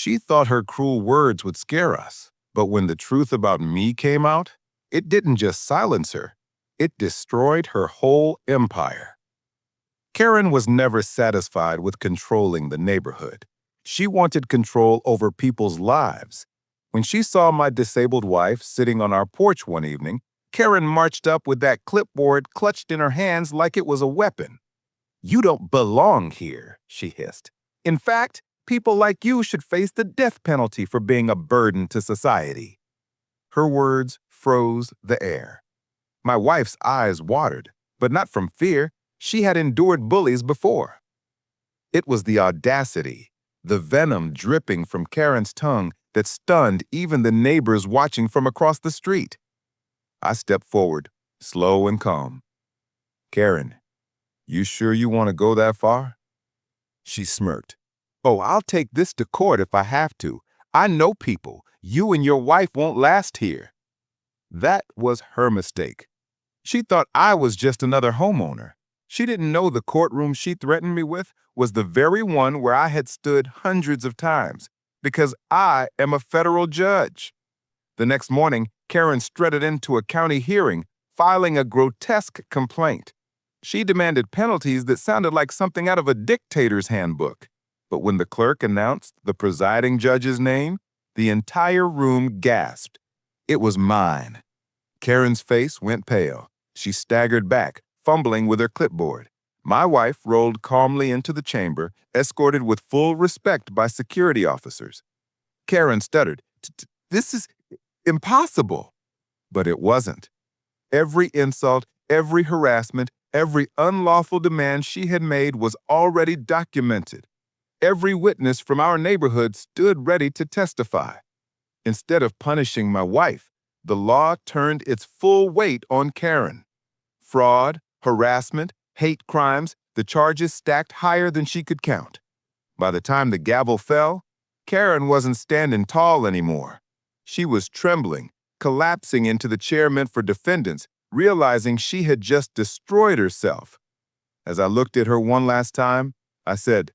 She thought her cruel words would scare us, but when the truth about me came out, it didn't just silence her, it destroyed her whole empire. Karen was never satisfied with controlling the neighborhood. She wanted control over people's lives. When she saw my disabled wife sitting on our porch one evening, Karen marched up with that clipboard clutched in her hands like it was a weapon. "You don't belong here," she hissed. "In fact, people like you should face the death penalty for being a burden to society." Her words froze the air. My wife's eyes watered, but not from fear. She had endured bullies before. It was the audacity, the venom dripping from Karen's tongue that stunned even the neighbors watching from across the street. I stepped forward, slow and calm. "Karen, you sure you want to go that far?" She smirked. "Oh, I'll take this to court if I have to. I know people. You and your wife won't last here." That was her mistake. She thought I was just another homeowner. She didn't know the courtroom she threatened me with was the very one where I had stood hundreds of times, because I am a federal judge. The next morning, Karen strutted into a county hearing, filing a grotesque complaint. She demanded penalties that sounded like something out of a dictator's handbook. But when the clerk announced the presiding judge's name, the entire room gasped. It was mine. Karen's face went pale. She staggered back, fumbling with her clipboard. My wife rolled calmly into the chamber, escorted with full respect by security officers. Karen stuttered, "This is impossible." But it wasn't. Every insult, every harassment, every unlawful demand she had made was already documented. Every witness from our neighborhood stood ready to testify. Instead of punishing my wife, the law turned its full weight on Karen. Fraud, harassment, hate crimes, the charges stacked higher than she could count. By the time the gavel fell, Karen wasn't standing tall anymore. She was trembling, collapsing into the chair meant for defendants, realizing she had just destroyed herself. As I looked at her one last time, I said,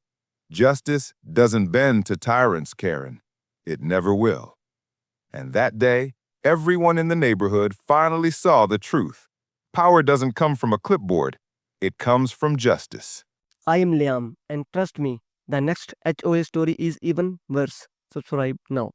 "Justice doesn't bend to tyrants, Karen. It never will." And that day, everyone in the neighborhood finally saw the truth. Power doesn't come from a clipboard. It comes from justice. I am Liam, and trust me, the next HOA story is even worse. Subscribe now.